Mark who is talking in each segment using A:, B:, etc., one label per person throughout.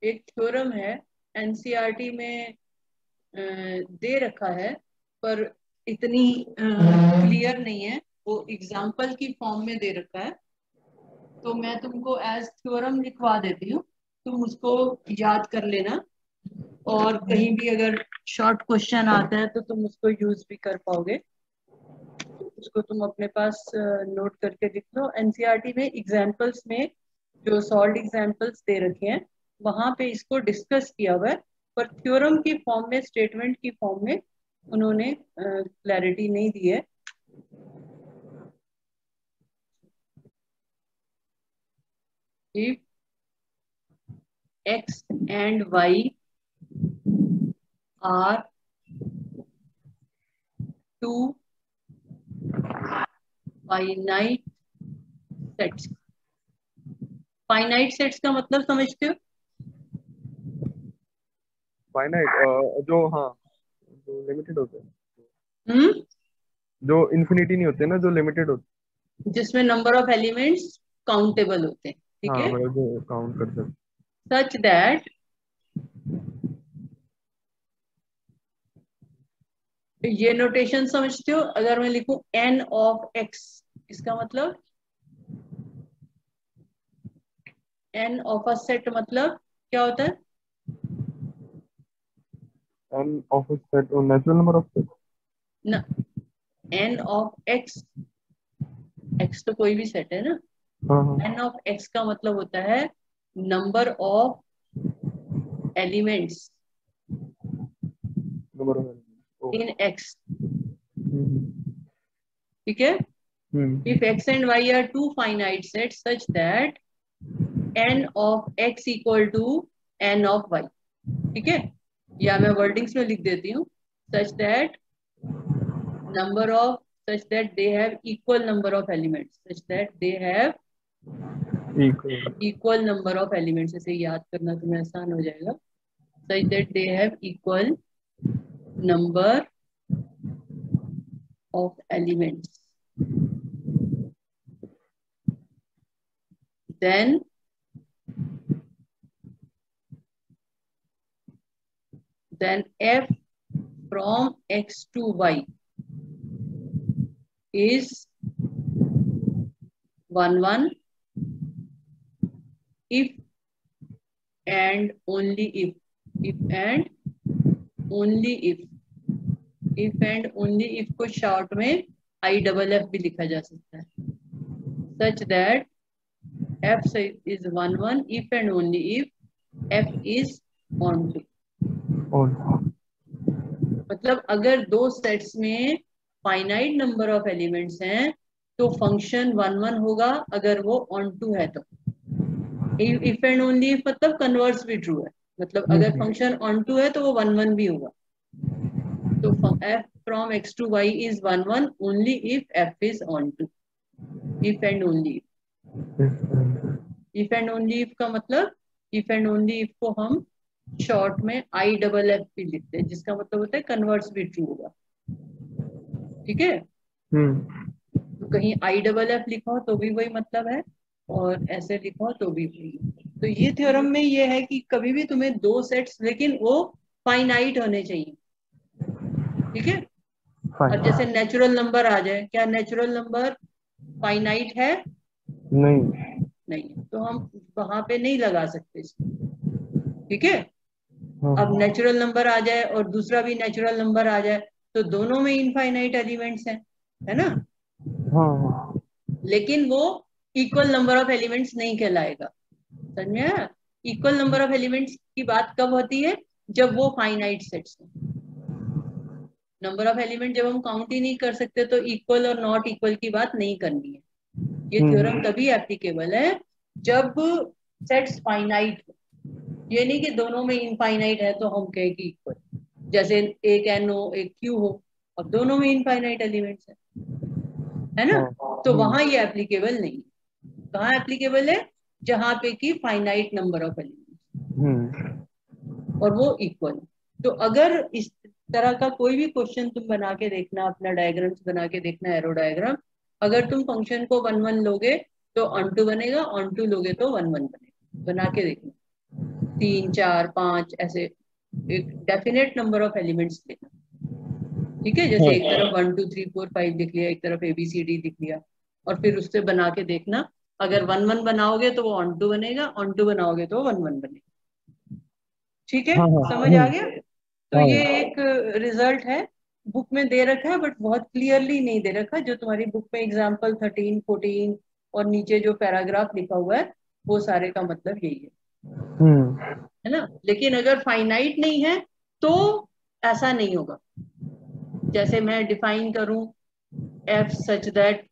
A: एक थ्योरम है, एनसीईआरटी में दे रखा है, पर इतनी क्लियर नहीं है, वो एग्जाम्पल की फॉर्म में दे रखा है। तो मैं तुमको एज थ्योरम लिखवा देती हूँ, तुम उसको याद कर लेना, और कहीं भी अगर शॉर्ट क्वेश्चन आता है तो तुम उसको यूज भी कर पाओगे। उसको तुम अपने पास नोट करके लिख लो। एनसीईआरटी में एग्जाम्पल्स में जो सॉल्व एग्जाम्पल्स दे रखे हैं वहां पे इसको डिस्कस किया हुआ है, पर थ्योरम की फॉर्म में, स्टेटमेंट की फॉर्म में उन्होंने क्लैरिटी नहीं दी है। If x and y are two finite sets। Finite sets का मतलब समझते हो?
B: फाइनाइट जो, हाँ, जो लिमिटेड होते हैं,
A: हम्म,
B: जो इन्फिनिटी नहीं होते ना, जो लिमिटेड होते
A: जिसमें नंबर ऑफ एलिमेंट्स काउंटेबल होते हैं,
B: हैं।
A: ठीक
B: हाँ,
A: है,
B: मतलब जो काउंट कर सकते
A: सच दैट, ये नोटेशन समझते हो? अगर मैं लिखूं n ऑफ x, इसका मतलब n ऑफ अ सेट मतलब क्या होता है?
B: हैं। एन ऑफ सेट और नेचुरल नंबर ऑफ सेट।
A: न, n ऑफ x, x तो कोई भी सेट है ना,
B: हाँ हाँ,
A: n ऑफ x का मतलब होता है number of elements
B: number of.
A: In x,
B: हम्म
A: ठीक है।
B: हम्म
A: if x and y are two finite sets such that n of x equal to n of y, ठीक है, या मैं वर्डिंग्स में लिख देती हूँ, such that number of, such that they have equal number of elements, such that they have
B: equal.
A: equal number of elements, इसे याद करना तुम्हें आसान हो जाएगा, such that they have equal number of elements, then f from x to y is 1 1 if and only if and only if and only if को short में IFF भी लिखा जा सकता है, such that f is 1 1 if and only if f is on 2।
B: और
A: मतलब अगर दो सेट्स में फाइनाइट नंबर ऑफ एलिमेंट्स हैं तो फंक्शन 1 1 होगा, अगर वो ऑन टू है तो। इफ एंड ओनली इफ मतलब कन्वर्स भी ट्रू है, मतलब अगर
B: हम्म
A: फंक्शन ऑन टू है तो वो 1 1 भी होगा। तो f from x to y is 1 1 only if f is on to, if and only. If and only if का मतलब, इफ एंड ओनली इफ को हम शॉर्ट में IFF भी लिखते हैं, जिसका मतलब होता है कन्वर्स भी ट्रू होगा, ठीक है।
B: हम्म
A: तो कहीं IFF लिखा हो तो भी वही मतलब है, और ऐसे लिखा हो तो भी वही। तो ये थ्योरम में ये है कि कभी भी तुम्हें दो सेट्स, लेकिन वो फाइनाइट होने चाहिए, ठीक है।
B: फाइन।
A: अब जैसे नेचुरल नंबर आ जाए, क्या नेचुरल नंबर फाइनाइट है?
B: नहीं।
A: नहीं, तो हम वहां पे नहीं लगा सकते इसको, ठीक है।
B: हाँ
A: अब नेचुरल नंबर आ जाए और दूसरा भी नेचुरल नंबर आ जाए तो दोनों में इनफाइनाइट एलिमेंट्स हैं, है ना,
B: हाँ हाँ।
A: लेकिन वो इक्वल नंबर ऑफ एलिमेंट्स नहीं कहलाएगा। समझ में आया? इक्वल नंबर ऑफ एलिमेंट्स की बात कब होती है? जब वो फाइनाइट सेट्स हैं। नंबर ऑफ एलिमेंट जब हम काउंट ही नहीं कर सकते तो इक्वल और नॉट इक्वल की बात नहीं करनी है। ये थ्योरम
B: हम्म
A: तभी एप्लीकेबल है जब सेट्स फाइनाइट हो, ये नहीं कि दोनों में इनफाइनाइट है तो हम कहें कि इक्वल। जैसे एक एन हो एक क्यू हो, अब दोनों में इनफाइनाइट एलिमेंट्स है ना,
B: हाँ।
A: तो वहां ये एप्लीकेबल नहीं है। कहाँ एप्लीकेबल है? जहां पे की फाइनाइट नंबर ऑफ एलिमेंट्स
B: हम्म
A: और वो इक्वल। तो अगर इस तरह का कोई भी क्वेश्चन तुम बना के देखना, अपना डायग्राम्स बना के देखना, एरो डायग्राम, अगर तुम फंक्शन को 1 1 लोगे तो ऑन टू बनेगा, ऑन टू लोगे तो 1 1 बनेगा, बना के देखना। 3 4 5 ऐसे एक डेफिनेट नंबर ऑफ एलिमेंट्स लेना। ठीक है, जैसे एक तरफ 1 2 3 4 5 लिख लिया, एक तरफ ABCD लिख लिया, और फिर उससे बना के देखना। अगर 1 1 बनाओगे तो वो ऑन टू बनेगा, ऑन टू बनाओगे तो 1 1 बनेगा। ठीक है,
B: हाँ हाँ
A: समझ आ गया? तो
B: हाँ
A: ये एक रिजल्ट है, बुक में दे रखा है बट बहुत क्लियरली नहीं दे रखा। जो तुम्हारी बुक में एग्जाम्पल 13 14 और नीचे जो पैराग्राफ लिखा हुआ है वो सारे का मतलब यही है ना। लेकिन अगर फाइनाइट नहीं है तो ऐसा नहीं होगा। जैसे मैं डिफाइन करूं एफ सच दैट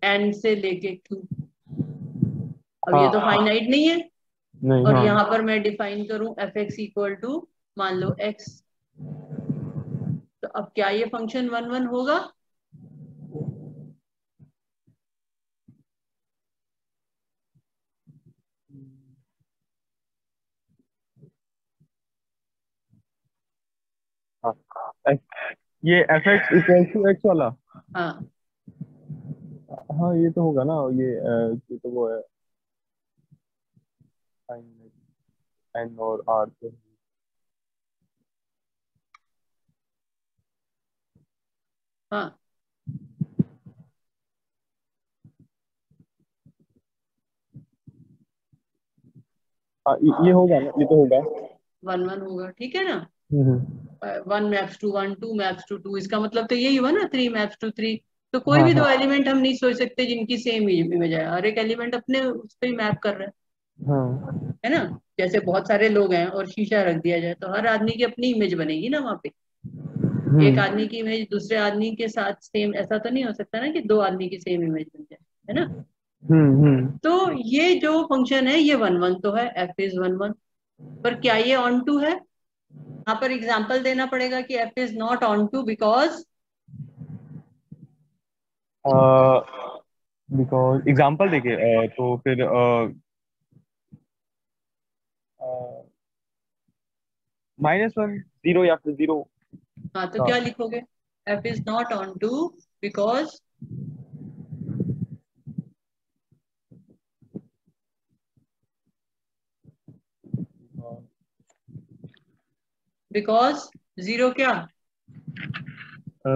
A: एन से लेके क्यू, अब ये तो
B: हाँ
A: फाइनाइट नहीं है।
B: नहीं
A: और
B: हाँ
A: यहाँ पर मैं डिफाइन करूं एफ एक्स इक्वल टू मान लो एक्स, तो अब क्या ये फंक्शन 1 1 होगा?
B: हाँ ये f x equal to x वाला।
A: हाँ
B: हाँ ये तो होगा ना, ये तो वो है एन और आर तो।
A: हाँ
B: हाँ ये होगा ना, ये तो होगा।
A: 1 1 होगा, ठीक है ना।
B: हम्म।
A: 1 मैप्स टू 1 2 मैप्स टू 2, इसका मतलब तो यही हुआ ना, 3 मैप्स टू 3। तो कोई
B: हाँ
A: भी
B: हाँ
A: दो एलिमेंट हम नहीं सोच सकते जिनकी सेम इमेज है, हर एक एलिमेंट अपने उस पर मैप कर रहा
B: हाँ।
A: है ना। जैसे बहुत सारे लोग हैं और शीशा रख दिया जाए तो हर आदमी की अपनी इमेज बनेगी ना वहां पे। एक
B: हम्म
A: आदमी की इमेज दूसरे आदमी के साथ सेम, ऐसा तो नहीं हो सकता ना कि दो आदमी की सेम इमेज बन जाए, है ना।
B: हम्म।
A: तो ये जो फंक्शन है ये 1 1 तो है, एफ इज 1 1, पर क्या ये ऑन टू है? यहाँ पर एग्जाम्पल देना पड़ेगा कि f is not onto because,
B: because example देके तो फिर -1 0 या फिर 0
A: हाँ तो
B: का।
A: क्या लिखोगे? F is not onto because, because zero क्या?
B: अ,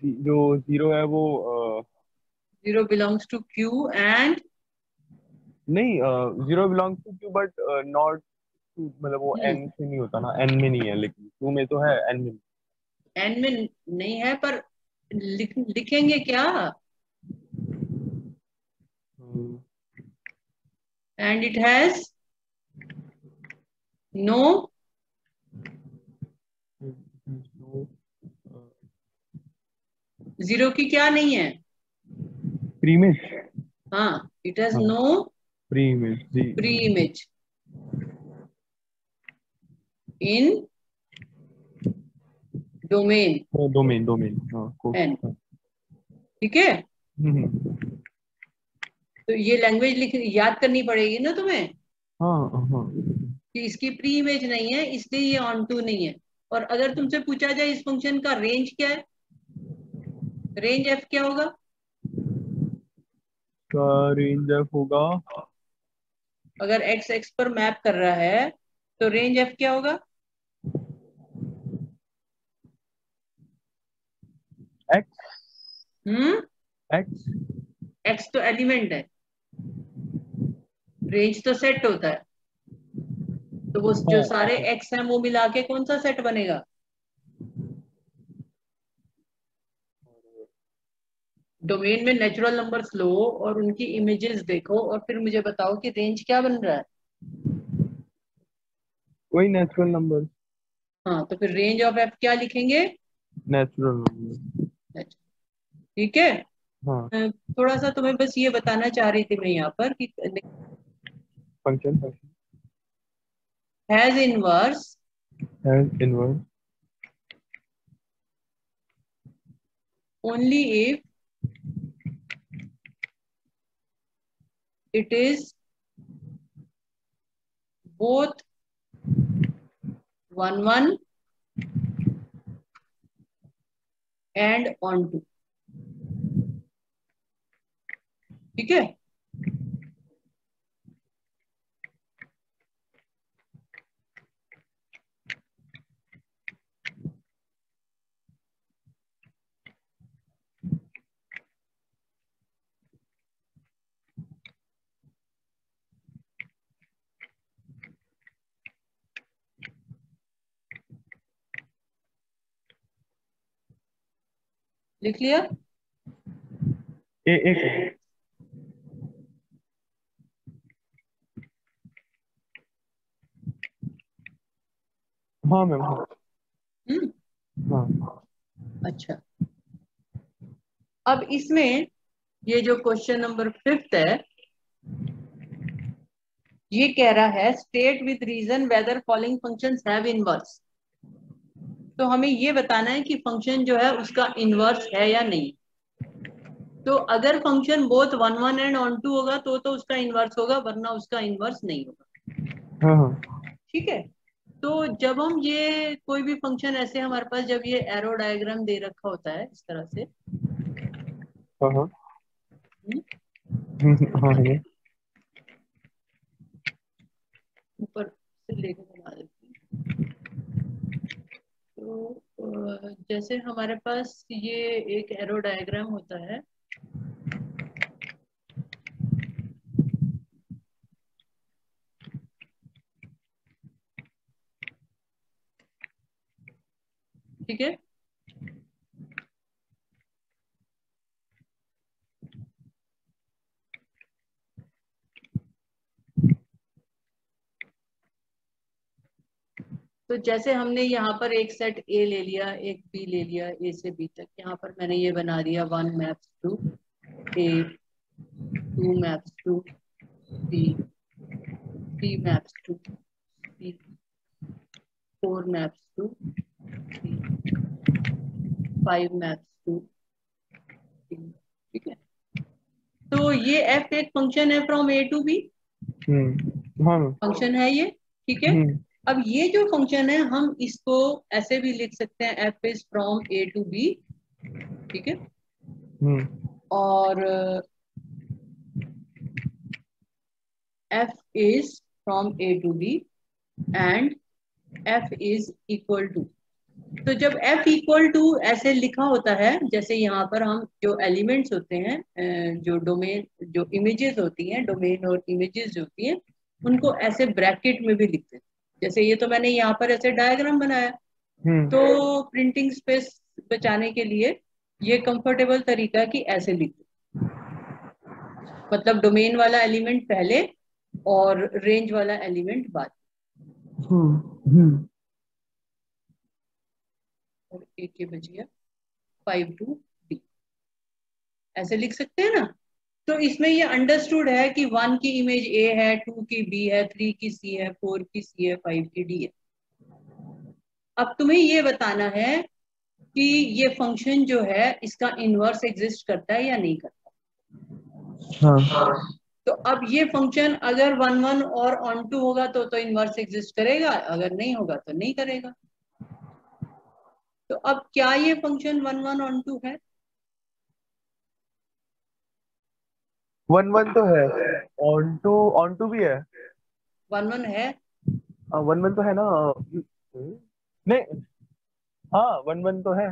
B: जो 0 है वो
A: zero belongs to Q and,
B: नहीं, 0 belongs to Q but not to, मतलब वो एन से नहीं होता ना, एन में नहीं है, लेकिन क्यू में तो है, एन में।
A: एन में नहीं है, पर लिखेंगे क्या?
B: Hmm,
A: and it has no,
B: तो,
A: जीरो की क्या नहीं है?
B: प्रीमिस।
A: हाँ, इट हैज
B: हाँ
A: नो
B: प्रीमिस जी।
A: Pre image in domain
B: domain domain हाँ
A: एन।
B: हाँ।
A: ठीक है,
B: हम्म,
A: तो ये लैंग्वेज लिख याद करनी पड़ेगी ना तुम्हें
B: हाँ हाँ।
A: कि इसकी प्री इमेज नहीं है इसलिए ये ऑन टू नहीं है। और अगर तुमसे पूछा जाए इस फंक्शन का रेंज क्या है, रेंज एफ क्या होगा?
B: का रेंज एफ होगा
A: अगर एक्स एक्स पर मैप कर रहा है तो रेंज एफ क्या होगा?
B: एक्स।
A: हम्म,
B: एक्स।
A: एक्स तो एलिमेंट है, रेंज तो सेट होता है। तो वो जो सारे
B: हाँ
A: एक्स हैं वो मिला के कौन सा सेट बनेगा? डोमेन में नेचुरल नंबर्स लो और उनकी इमेजेस देखो और फिर मुझे बताओ कि रेंज क्या बन रहा है।
B: कोई नेचुरल नंबर।
A: हाँ तो फिर रेंज ऑफ एफ क्या लिखेंगे?
B: Natural number.
A: ठीक है।
B: हाँ
A: थोड़ा सा तुम्हें बस ये बताना चाह रही थी मैं यहाँ पर कि
B: function function
A: has inverse
B: has inverse
A: only if it is both 1 1 and onto. ठीक है। लिख लिया?
B: एक हाँ मैम हाँ।
A: हम्म।
B: हाँ
A: अच्छा, अब इसमें ये जो क्वेश्चन नंबर 5 है, ये कह रहा है state with reason whether following functions have inverse. तो हमें ये बताना है कि फंक्शन जो है उसका इनवर्स है या नहीं। तो अगर function both one one and onto होगा तो उसका इनवर्स होगा, वरना उसका इनवर्स नहीं होगा।
B: हाँ हाँ
A: ठीक है। तो जब हम ये कोई भी फंक्शन ऐसे हमारे पास जब ये एरो डायग्राम दे रखा होता है इस तरह से,
B: हाँ हाँ
A: हम्म,
B: हाँ हाँ
A: ऊपर से लेके बना देते हैं। तो जैसे हमारे पास ये एक एरो डायग्राम होता है, ठीक है। तो जैसे हमने यहाँ पर एक सेट ए ले लिया, एक बी ले लिया, ए से बी तक, यहाँ पर मैंने ये बना दिया 1 maps to a, 2 maps to b, 3 maps to c, 4 maps to c, 5 maps to c. ठीक है। तो ये एफ एक फंक्शन है फ्रॉम ए टू बी,
B: हाँ मैम
A: फंक्शन है ये। ठीक है। अब ये जो फंक्शन है हम इसको ऐसे भी लिख सकते हैं, f is from A to B. ठीक है। और f is from a to b and f is equal to। तो जब f इक्वल टू ऐसे लिखा होता है, जैसे यहाँ पर हम जो एलिमेंट्स होते हैं, जो डोमेन जो इमेजेस होती हैं, डोमेन और इमेजेस जो होती हैं, उनको ऐसे ब्रैकेट में भी लिखते हैं। जैसे ये तो मैंने यहाँ पर ऐसे डायग्राम बनाया, तो प्रिंटिंग स्पेस बचाने के लिए ये कंफर्टेबल तरीका है कि ऐसे लिख दो, मतलब डोमेन वाला एलिमेंट पहले और रेंज वाला एलिमेंट बाद। और एक ये बच गया 5 टू डी, ऐसे लिख सकते हैं ना। तो इसमें ये अंडरस्टूड है कि 1 की इमेज ए है, 2 की बी है, 3 की सी है, 4 की सी है, 5 की डी है। अब तुम्हें ये बताना है कि ये फंक्शन जो है इसका इनवर्स एग्जिस्ट करता है या नहीं करता।
B: हाँ
A: तो अब ये फंक्शन अगर 1 1 और ऑन टू होगा तो इनवर्स एग्जिस्ट करेगा, अगर नहीं होगा तो नहीं करेगा। तो अब क्या ये फंक्शन 1 1 ऑन टू है?
B: 1 1 तो है, ऑन टू भी है।
A: 1 1 है।
B: 1 1 तो है ना नहीं, हाँ 1 1 तो है।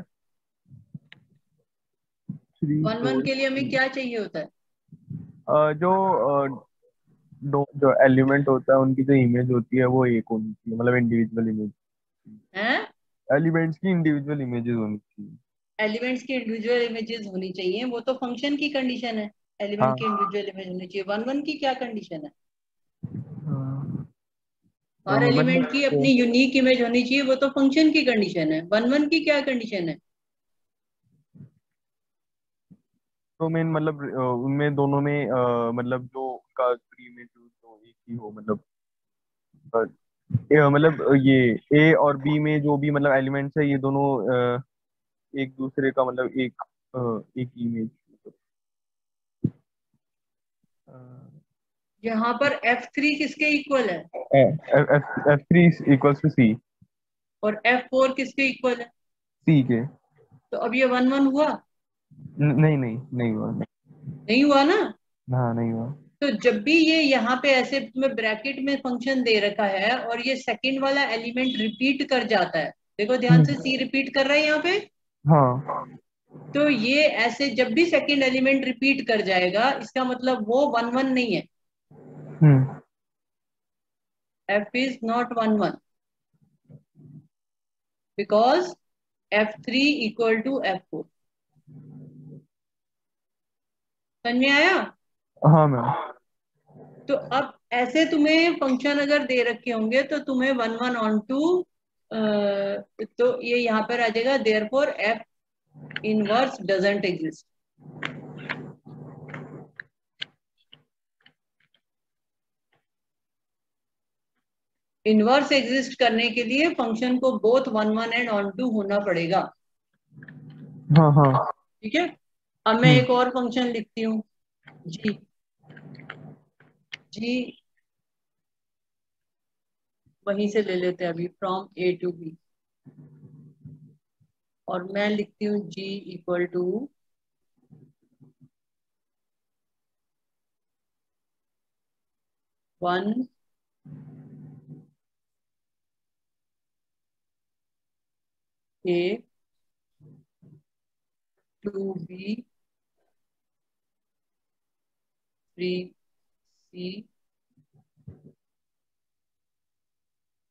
B: 3
A: वन वन
B: 4
A: के लिए हमें क्या चाहिए होता है?
B: जो जो एलिमेंट होता है उनकी जो इमेज होती है वो एक होनी चाहिए, मतलब इंडिविजुअल इमेज,
A: हैं?
B: एलिमेंट्स की इंडिविजुअल इमेजेस होनी चाहिए।
A: एलिमेंट्स की इंडिविजुअल इमेजेस होनी चाहिए, वो तो फंक्शन की कंडीशन है। एलिमेंट की
B: हाँ
A: इंडिविजुअल इमेज होनी चाहिए। 1 1 की क्या कंडीशन है?
B: हाँ,
A: हर एलिमेंट की
B: मतलब
A: अपनी यूनिक इमेज होनी चाहिए, वो तो फंक्शन की कंडीशन है। 1 1 की क्या कंडीशन है?
B: तो मेन मतलब उनमें दोनों में मतलब जो उनका इमेज जो एक ही हो, मतलब मतलब ये ए और बी में जो भी मतलब एलिमेंट्स है ये दोनों एक दूसरे का मतलब एक इमेज,
A: यहाँ पर F3 किसके इक्वल है
B: F3 इक्वल्स टू सी,
A: और F4 किसके इक्वल है?
B: सी के।
A: तो अब ये 1 1 हुआ?
B: नहीं नहीं नहीं हुआ।
A: नहीं हुआ ना।
B: हाँ नहीं हुआ।
A: तो जब भी ये यहाँ पे ऐसे तुम्हें ब्रैकेट में फंक्शन दे रखा है और ये सेकंड वाला एलिमेंट रिपीट कर जाता है, देखो ध्यान से, सी रिपीट कर रहा है यहाँ पे,
B: हाँ।
A: तो ये ऐसे जब भी सेकंड एलिमेंट रिपीट कर जाएगा इसका मतलब वो 1 1 नहीं है,
B: hmm.
A: f is not 1 1 because f3 equal to f4। समझ में आया?
B: हाँ मैम।
A: तो अब ऐसे तुम्हें फंक्शन अगर दे रखे होंगे तो तुम्हें 1 1 ऑन टू, तो ये यहाँ पर आ जाएगा, therefore f inverse doesn't exist. Inverse exist करने के लिए फंक्शन को बोथ 1 1 एंड ऑन टू होना पड़ेगा।
B: हाँ हाँ।
A: ठीक है, अब मैं एक और फंक्शन लिखती हूँ, जी जी, वहीं से ले लेते हैं अभी, फ्रॉम ए टू बी, और मैं लिखती हूँ g equal to 1 a 2 b 3 c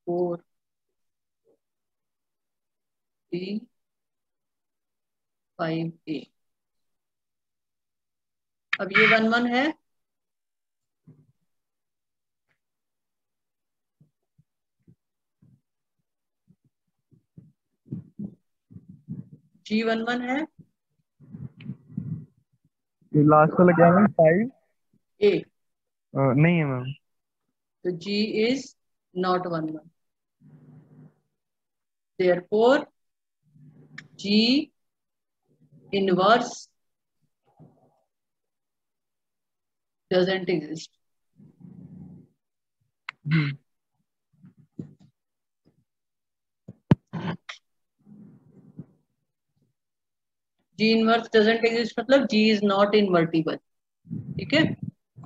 A: 4 d 5 a. अब ये 1 1 है, जी 1 1 है,
B: ये लास्ट वाला क्या है, 5?
A: ए,
B: नहीं है मैम।
A: तो g is not 1 1, therefore g inverse doesn't exist. G inverse doesn't exist मतलब जी इज नॉट इनवर्टिबल। ठीक है,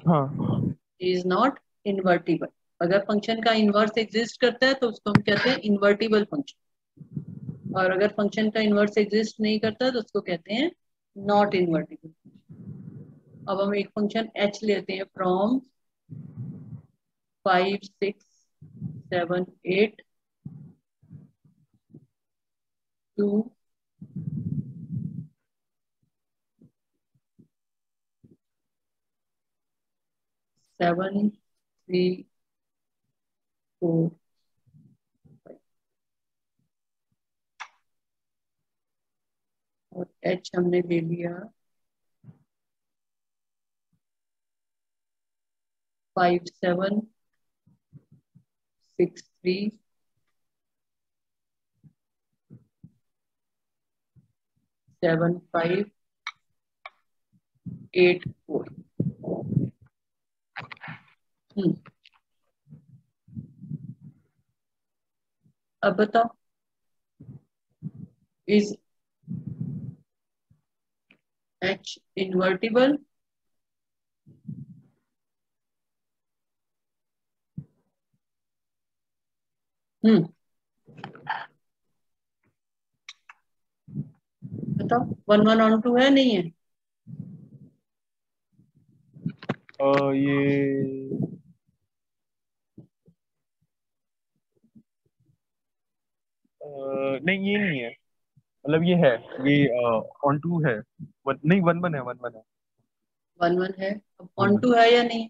B: हाँ।
A: G is not invertible. अगर फंक्शन का इनवर्स एग्जिस्ट करता है तो उसको हम कहते हैं इनवर्टिबल फंक्शन, और अगर फंक्शन का इनवर्स एग्जिस्ट नहीं करता तो उसको कहते हैं नॉट इनवर्टिबल। अब हम एक फंक्शन h लेते हैं, फ्रॉम 5 6 7 8 टू 7 3 4 5, और h हमने ले लिया 5 7 6 3 7 5 8 4। अब बताओ, इज h इनवर्टिबल? हम्म, बताओ, 1 1 ऑन टू है नहीं है?
B: ये नहीं, ये नहीं है, मतलब ये है, ये ऑन टू है। नहीं, 1 1 है, 1 1 है।
A: 1 1 है, अब ऑन
B: 1
A: टू है या नहीं?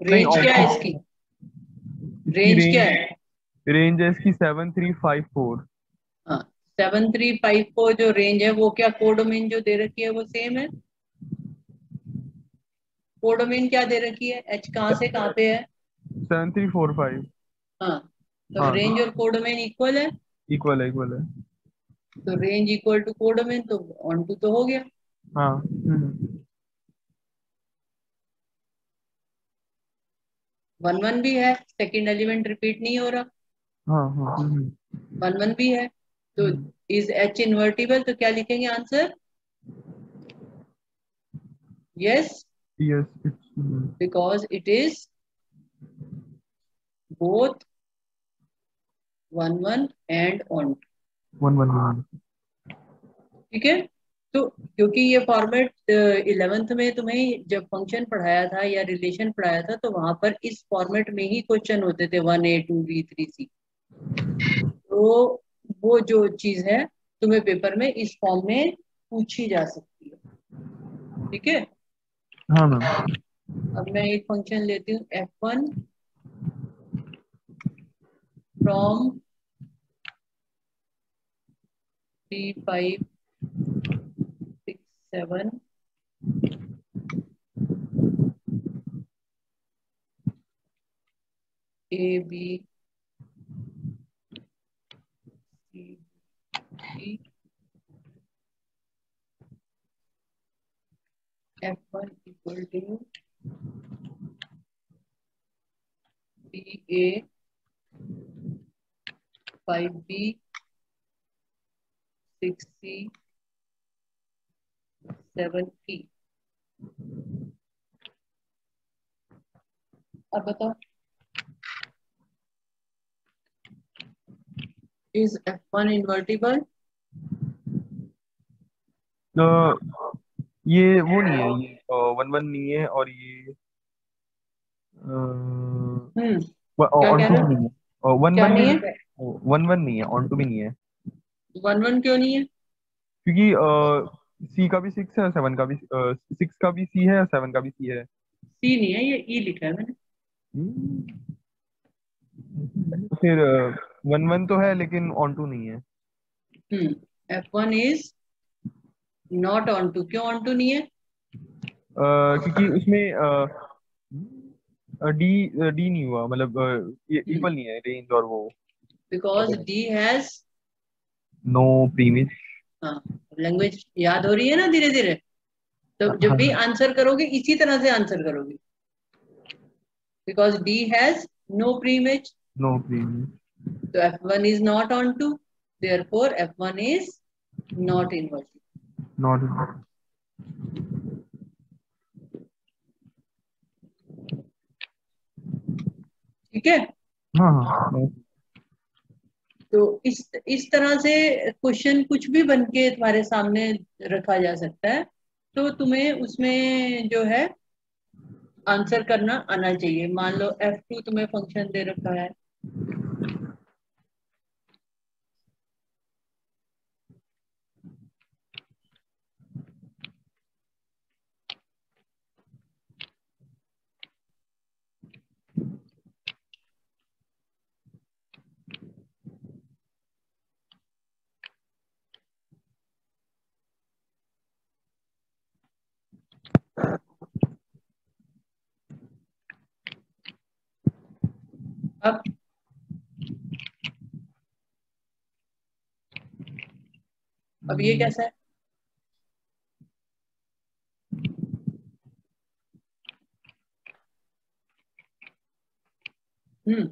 B: नहीं,
A: रेंज
B: ऑन
A: क्या है
B: टू।
A: इसकी?
B: इसकी
A: रेंज क्या
B: रेंज
A: है?
B: रेंज है इसकी 7 3 5 4।
A: हाँ, 7 3 5 4 जो रेंज है वो क्या कोडोमेन जो दे रखी है वो सेम है? कोडोमेन क्या दे रखी है, एच कहाँ से कहाँ पे है?
B: 7 3 4 5।
A: हाँ, तो
B: हाँ,
A: रेंज और कोडोमेन इक्वल है,
B: इक्वल है, इक्वल है।
A: तो रेंज इक्वल टू कोडोमेन, तो ऑन टू तो हो गया।
B: हाँ।
A: 1 1 भी है, सेकंड एलिमेंट रिपीट नहीं हो रहा,
B: हाँ हाँ।
A: 1 1 भी है, तो इज एच इन्वर्टिबल, तो क्या लिखेंगे answer? Yes,
B: yes it's
A: because it is both 1 1 and on.
B: 1 1
A: ठीक है, तो क्योंकि ये फॉर्मेट 11th में तुम्हें जब फंक्शन पढ़ाया था या रिलेशन पढ़ाया था, तो वहां पर इस फॉर्मेट में ही क्वेश्चन होते थे 1A 2B 3C। तो वो जो चीज है तुम्हें पेपर में इस फॉर्म में पूछी जा सकती है। ठीक है,
B: हाँ मैम।
A: अब मैं एक फंक्शन लेती हूँ F1 from 3 5 6 7 A B C D F1 equal to BA 5B 6C 7E। अब बताओ, इज F1 इन्वर्टिबल?
B: ये वो नहीं है, ये 1 1 नहीं है, और ये
A: क्या
B: ऑन
A: कह
B: टू
A: रहे
B: भी
A: हो?
B: नहीं है, 1 1
A: क्या
B: भी
A: नहीं
B: नहीं
A: है?
B: है, 1 1 नहीं है, ऑन टू भी नहीं है।
A: 1 1 क्यों नहीं है?
B: क्योंकि सी का भी 6 है, 7 का भी 6 का भी सी है, 7 का भी सी है।
A: सी नहीं है, ये ई लिखा है मैंने।
B: हम्म, फिर 1 1 तो है लेकिन ऑन टू नहीं है।
A: F1 is not onto, क्यों ऑन टू नहीं है?
B: क्योंकि उसमें डी डी नहीं हुआ, मतलब ये इक्वल नहीं है रेंज और वो।
A: Because D has,
B: no premise.
A: हाँ, लैंग्वेज याद हो रही है ना धीरे धीरे, तो जब भी
B: हाँ,
A: आंसर करोगे इसी तरह से आंसर करोगे। Because D has no preimage,
B: no preimage.
A: तो F1 is not onto, therefore F1 is not invertible.
B: Not.
A: ठीक है,
B: हाँ हाँ।
A: तो इस तरह से क्वेश्चन कुछ भी बन के तुम्हारे सामने रखा जा सकता है, तो तुम्हें उसमें जो है आंसर करना आना चाहिए। मान लो F2 तुम्हें फंक्शन दे रखा है, अब ये कैसा है? हम्म,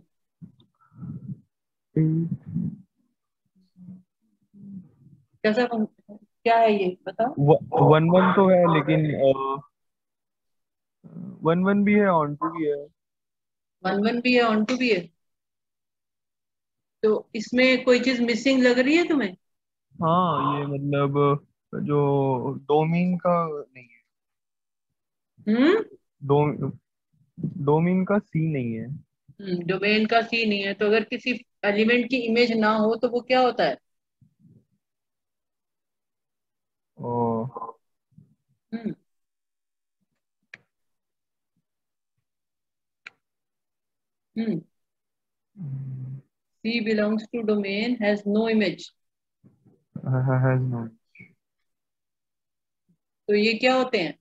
A: कैसा क्या है ये बताओ?
B: 1 1 तो है लेकिन 1 1 भी है, ऑन टू भी है।
A: 1 1 भी है, ऑन टू भी है, तो इसमें कोई चीज मिसिंग लग रही है तुम्हें?
B: हाँ, ये मतलब जो डोमेन का नहीं है।
A: हम्म,
B: डो डोमेन का सी नहीं है।
A: डोमेन का सी नहीं है, तो अगर किसी एलिमेंट की इमेज ना हो तो वो क्या होता है?
B: ओ।
A: Hmm, hmm, C belongs to domain has no image,
B: has no.
A: तो ये क्या होते हैं?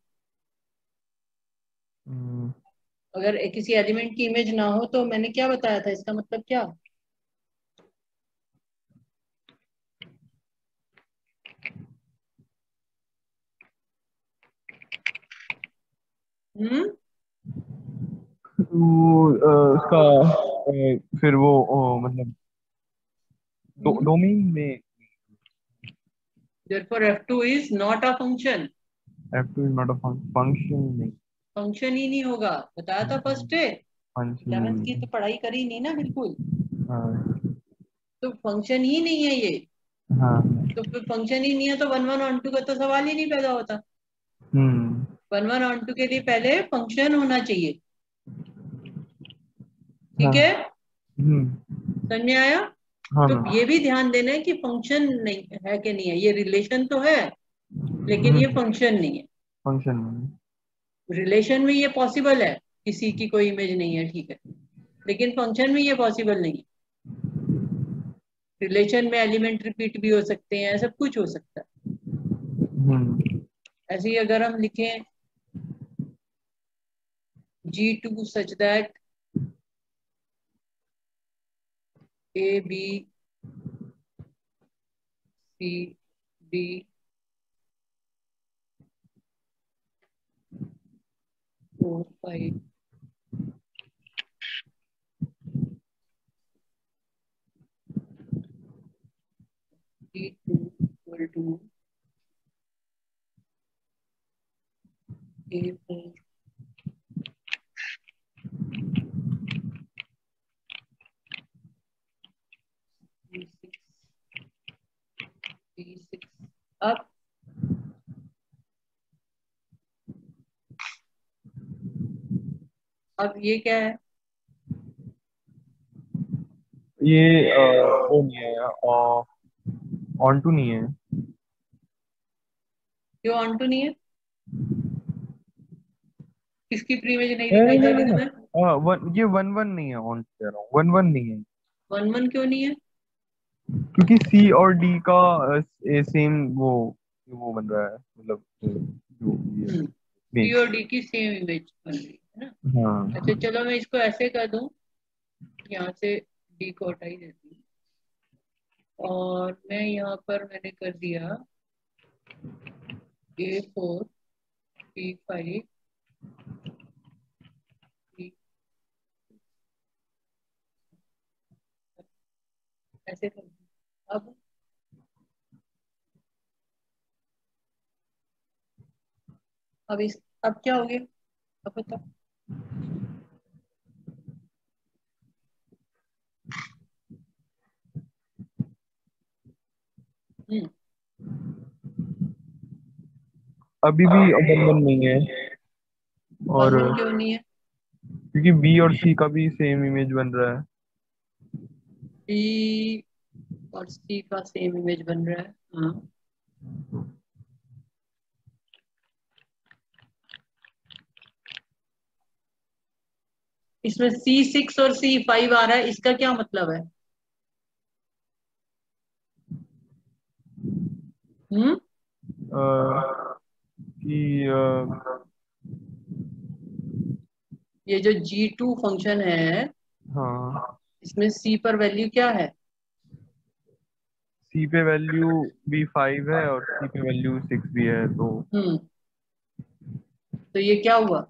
A: अगर किसी एलिमेंट की इमेज ना हो तो मैंने क्या बताया था, इसका मतलब क्या? हम्म,
B: वो उसका फिर वो मतलब
A: हम्म,
B: डोमेन में।
A: therefore F2 is not a function.
B: F2 is not a function नहीं।
A: फंक्शन ही नहीं होगा, बताया था फर्स्ट डे।
B: फंक्शन
A: 11th की
B: नहीं।
A: तो पढ़ाई करी नहीं ना बिल्कुल,
B: हाँ
A: तो फंक्शन ही नहीं है ये।
B: हाँ।
A: तो फिर फंक्शन ही नहीं है तो 1 1 on 2 का तो सवाल ही नहीं पैदा होता।
B: हम्म
A: 1 1 on 2 के लिए पहले फंक्शन होना चाहिए,
B: हाँ।
A: ठीक है,
B: हम्म
A: समझ में आया।
B: हाँ
A: तो
B: मैम।
A: ये भी ध्यान देना है कि फंक्शन नहीं है कि नहीं है, ये रिलेशन तो है लेकिन ये फंक्शन नहीं है।
B: फंक्शन नहीं।
A: रिलेशन में ये पॉसिबल है, किसी की कोई इमेज नहीं है, ठीक है, लेकिन फंक्शन में ये पॉसिबल नहीं है। रिलेशन में एलिमेंट रिपीट भी हो सकते हैं, सब कुछ हो सकता है।
B: हम्म
A: ऐसे ही अगर हम लिखें G2 such that A B C D 4 5 G2 equal to A4 B6 B6। अब ये क्या है,
B: ये वो नहीं है, ऑन टू नहीं है।
A: क्यों ऑन टू नहीं है, किसकी प्री इमेज नहीं
B: नहीं
A: दिखाई
B: नहीं
A: दे रही
B: नहीं
A: तुम्हें।
B: ये वन वन नहीं है, ऑन कह रहा हूँ, वन वन नहीं है।
A: 1 1 क्यों नहीं है।
B: क्योंकि सी और डी का सेम वो बन रहा है, मतलब जो ये
A: सी
B: बेस।
A: और डी की सेम इमेज बन रही है ना। अच्छा
B: हाँ
A: चलो मैं इसको ऐसे कर दूं, यहाँ से डी को हटा ही देती हूँ, और मैं यहाँ पर मैंने कर दिया A4 P5 ऐसे कर दूं। अब इस अब क्या हो गया, अब बताओ। हम्म
B: अभी भी वन वन नहीं है। और
A: 1 1 क्यों नहीं है।
B: क्योंकि बी और सी का भी सेम इमेज बन रहा है।
A: बी और सी का सेम इमेज बन रहा है, हाँ। इसमें C6 और C5 आ रहा है, इसका क्या मतलब है। हम्म
B: कि
A: ये जो G2 फंक्शन है,
B: हाँ,
A: इसमें C पर वैल्यू क्या है।
B: सी पे वैल्यू भी 5 है और सी पे वैल्यू 6 भी है, तो
A: हम्म तो ये क्या हुआ,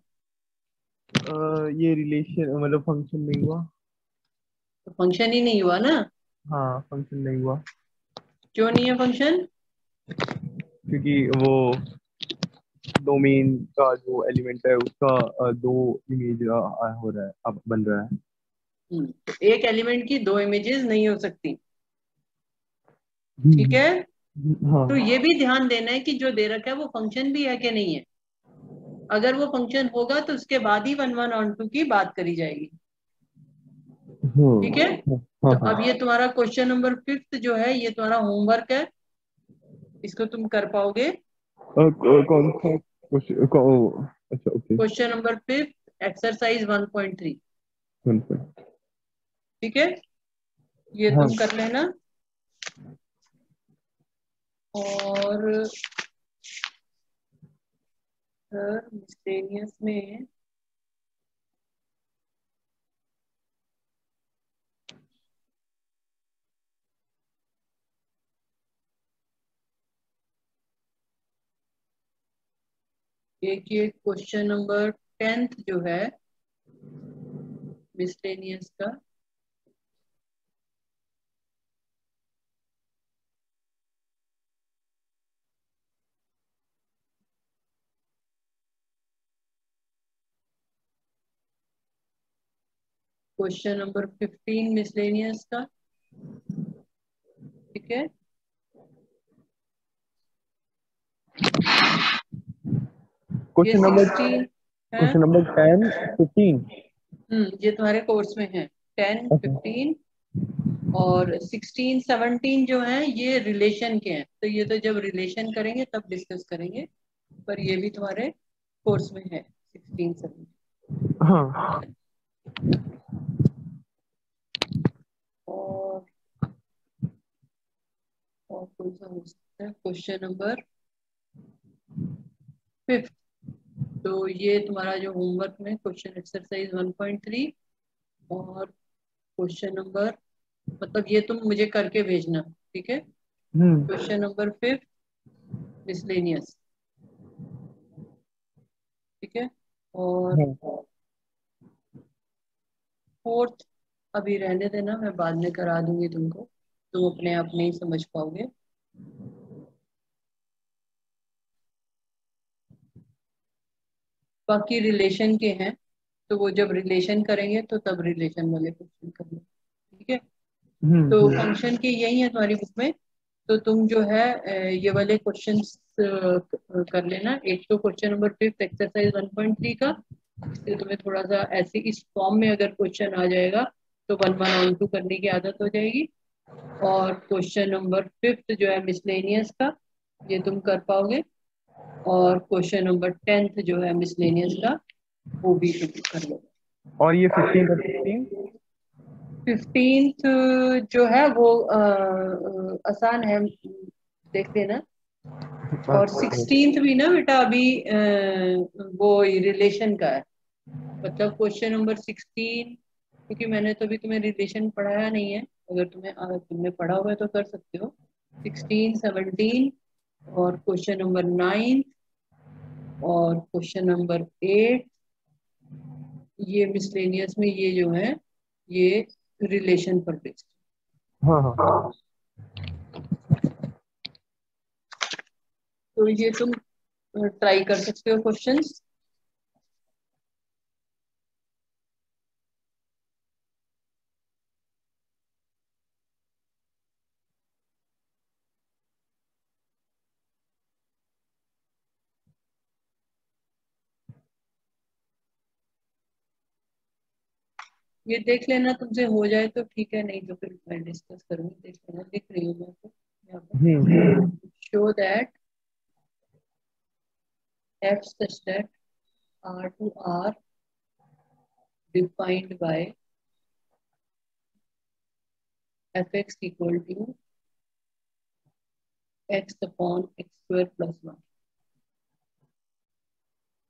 B: ये रिलेशन मतलब फंक्शन नहीं हुआ।
A: तो फंक्शन ही नहीं हुआ ना।
B: हाँ, फंक्शन नहीं हुआ
A: क्यों नहीं है फंक्शन।
B: क्योंकि वो डोमेन का जो एलिमेंट है उसका दो इमेज हो रहा है, अब बन रहा है।
A: तो एक एलिमेंट की दो इमेजेस नहीं हो सकती, ठीक है। तो
B: हाँ।
A: ये भी ध्यान देना है कि जो दे रखा है वो फंक्शन भी है कि नहीं है। अगर वो फंक्शन होगा तो उसके बाद ही 1 1 on 2 की बात करी जाएगी, ठीक है।
B: हाँ
A: तो
B: हाँ।
A: अब ये तुम्हारा क्वेश्चन नंबर 5 जो है ये तुम्हारा होमवर्क है, इसको तुम कर पाओगे।
B: कौन सा अच्छा ओके।
A: क्वेश्चन नंबर 5 एक्सरसाइज 1.3, ठीक है, ये
B: हाँ।
A: तुम कर लेना। और सर मिसलेनियस में एक ये क्वेश्चन नंबर 10th जो है मिसलेनियस का, क्वेश्चन नंबर 15 मिसलेनियस का, ठीक है। ये
B: क्वेश्चन नंबर
A: 16 है।
B: Question number 10 15।
A: ये तुम्हारे कोर्स में है 10 15 और 16 17 जो है ये रिलेशन के हैं, तो ये तो जब रिलेशन करेंगे तब डिस्कस करेंगे, पर ये भी तुम्हारे कोर्स में है 16 17।
B: हाँ।
A: और कौन सा हो सकता है, क्वेश्चन नंबर 5। तो ये तुम्हारा जो होमवर्क में क्वेश्चन एक्सरसाइज 1.3 और क्वेश्चन नंबर, मतलब ये तुम मुझे करके भेजना, ठीक है। क्वेश्चन नंबर 5 मिसलेनियस, ठीक है। और
B: हाँ।
A: 4th अभी रहने देना, मैं बाद में करा दूंगी तुमको, तुम अपने आप नहीं समझ पाओगे। बाकी रिलेशन के हैं, तो वो जब रिलेशन करेंगे तो तब रिलेशन वाले क्वेश्चन करना, ठीक है। तो फंक्शन के यही है तुम्हारी बुक में, तो तुम जो है ये वाले क्वेश्चंस कर लेना। एक तो क्वेश्चन नंबर 5 एक्सरसाइज 1.3 का, इससे तुम्हें थोड़ा सा ऐसे इस फॉर्म में अगर क्वेश्चन आ जाएगा तो 1 1 ऑन 2 करने की आदत हो जाएगी। और क्वेश्चन नंबर 5 जो है मिसलेनियस का, ये तुम कर पाओगे। और क्वेश्चन नंबर 10th जो है मिसलेनियस का, वो भी तुम कर लोगे।
B: और ये 15 और 16?
A: 15th जो है वो आसान है, देख लेना। और 16th भी ना बेटा अभी वो रिलेशन का है, मतलब क्वेश्चन नंबर 16, क्योंकि मैंने तो अभी तुम्हें रिलेशन पढ़ाया नहीं है, अगर तुमने पढ़ा हुआ है तो कर सकते हो। 16 17 और क्वेश्चन नंबर 9 और क्वेश्चन नंबर 8, ये मिसलेनियस में ये जो है ये रिलेशन पर बेस्ड।
B: हाँ हाँ।
A: तो ये तुम ट्राई कर सकते हो क्वेश्चंस। ये देख लेना, तुमसे हो जाए तो ठीक है, नहीं तो फिर मैं डिस्कस करूंगी। देख लेना, देख रही हूँ मैं तो यहाँ पर, show that f such that r to r defined by fx equal to x upon x square plus 1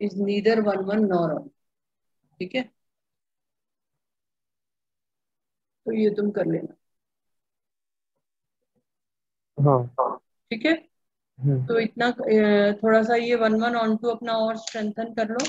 A: is neither 1 1 nor 1, ठीक है। तो ये तुम कर लेना,
B: हाँ।
A: ठीक है। तो इतना थोड़ा सा ये 1 1 ऑन 2 अपना और स्ट्रेंथन कर लो।